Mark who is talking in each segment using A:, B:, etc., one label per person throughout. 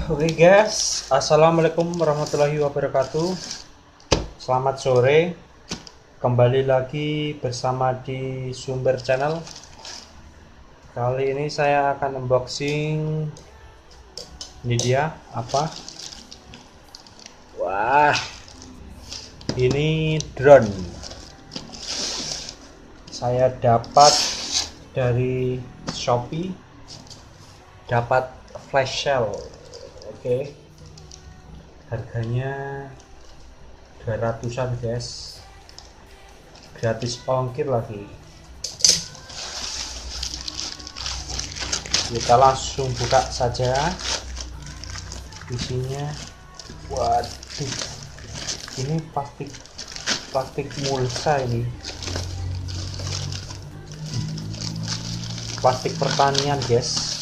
A: Oke guys, assalamualaikum warahmatullahi wabarakatuh. Selamat sore, kembali lagi bersama di Sumber Channel. Kali ini saya akan unboxing. Ini dia apa? Wah, ini drone. Saya dapat dari Shopee, dapat flash sale. Oke, harganya 200-an guys, gratis ongkir lagi. Kita langsung buka saja isinya. Waduh, ini plastik mulsa, ini plastik pertanian guys.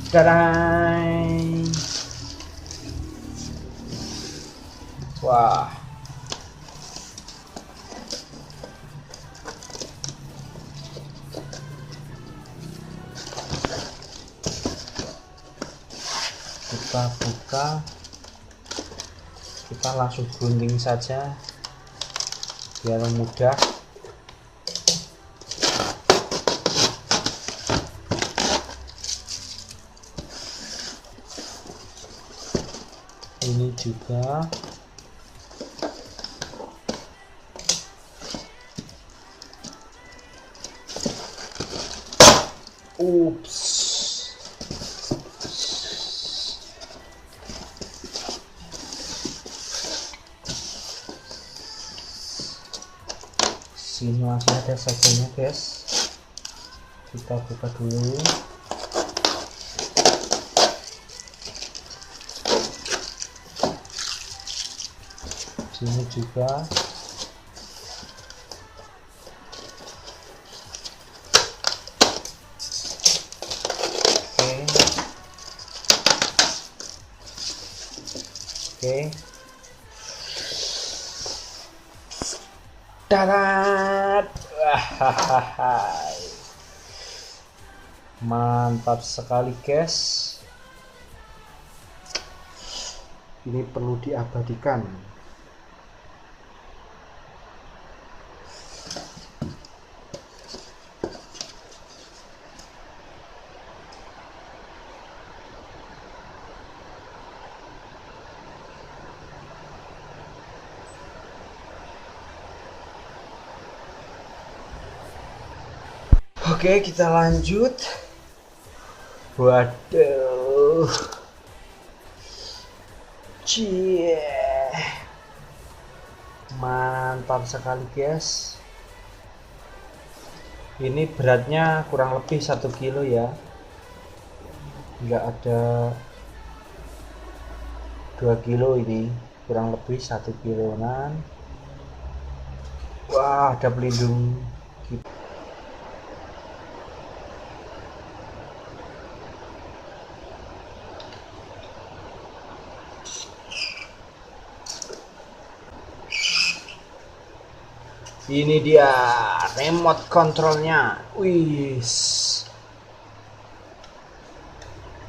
A: Dadang. Wah, kita buka, kita langsung gunting saja biar mudah. Ini juga ups, sini masih ada sajiannya guys. Kita buka dulu. Sini juga oke. Darat. Mantap sekali guys, ini perlu diabadikan. Oke, kita lanjut. Waduh, cie, mantap sekali guys. Ini beratnya kurang lebih 1 kilo ya, nggak ada 2 kilo, ini kurang lebih 1 kiloan. Wah, ada pelindung gitu. Ini dia remote controlnya. Wis.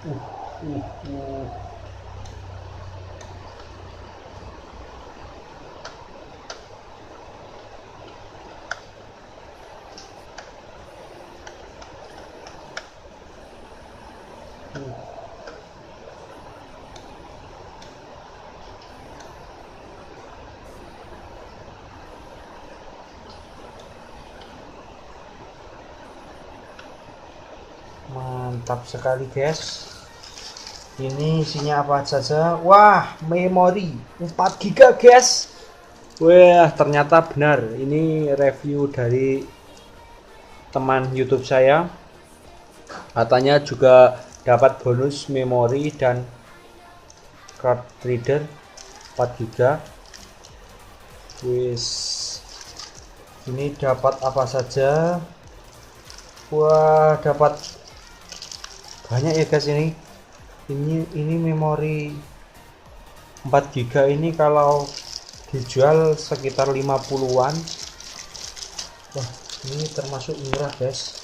A: Uh. Mantap sekali guys. Ini isinya apa saja? Wah, memori 4 GB guys. Wah, ternyata benar. Ini review dari teman YouTube saya. Katanya juga dapat bonus memori dan card reader 4 GB. Wis. Ini dapat apa saja? Wah, dapat banyak ya guys. Ini memori 4 GB ini kalau dijual sekitar 50-an. Wah, ini termasuk murah guys,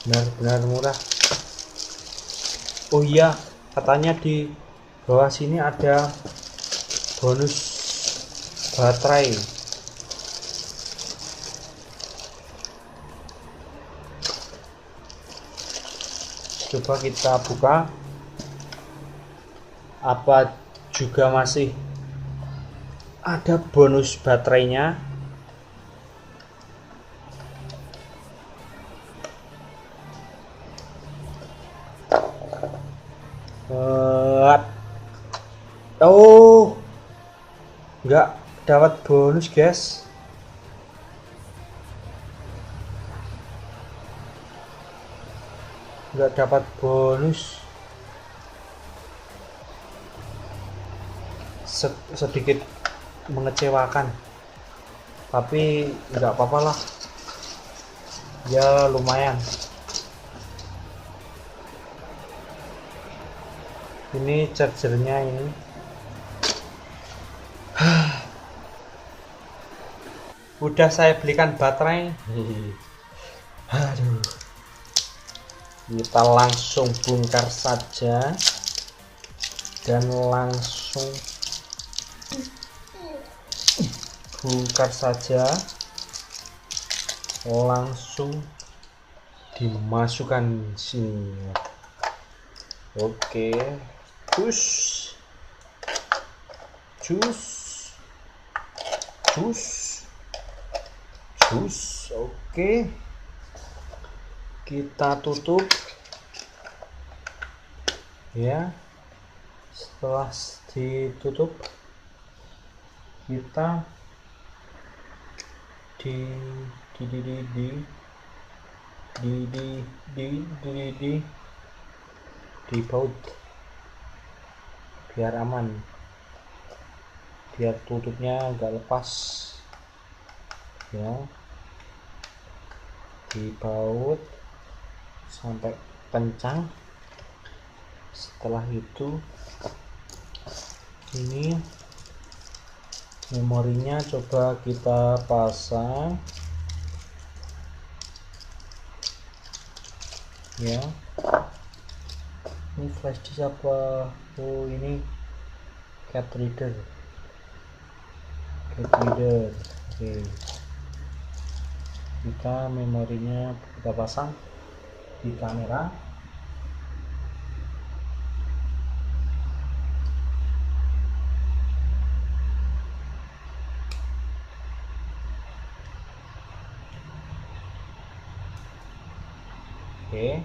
A: benar-benar murah. Oh iya, katanya di bawah sini ada bonus baterai. Coba kita buka, apa juga masih ada bonus baterainya. Oh, nggak dapat bonus guys. Nggak dapat bonus. Sedikit mengecewakan, tapi nggak apa-apa lah, ya lumayan. Ini chargernya ini. Udah saya belikan baterai. Aduh, kita langsung bongkar saja dan langsung langsung dimasukkan sini. Oke, cus. Oke, kita tutup ya. Setelah ditutup, kita dibaut biar aman, biar tutupnya nggak lepas ya. Dibaut sampai kencang. Setelah itu ini memorinya coba kita pasang ya. Ini flash disk apa? Oh, ini card reader. Oke, kita memorinya kita pasang di kamera. Oke,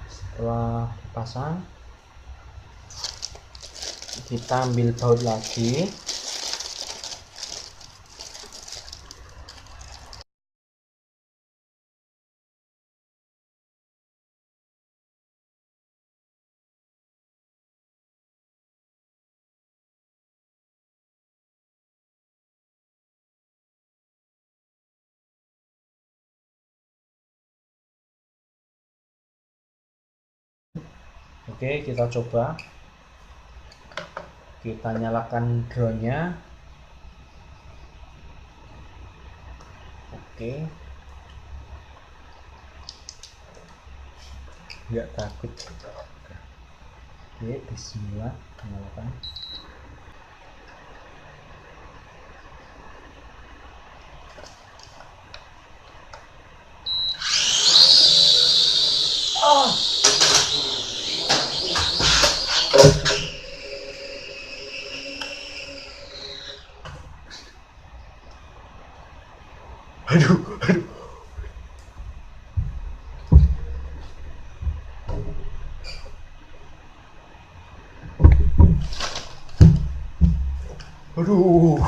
A: setelah dipasang, kita ambil baut lagi. Oke, kita coba. Kita nyalakan drone-nya. Oke. Nggak takut. Oke, bismillah, nyalakan. Aduh.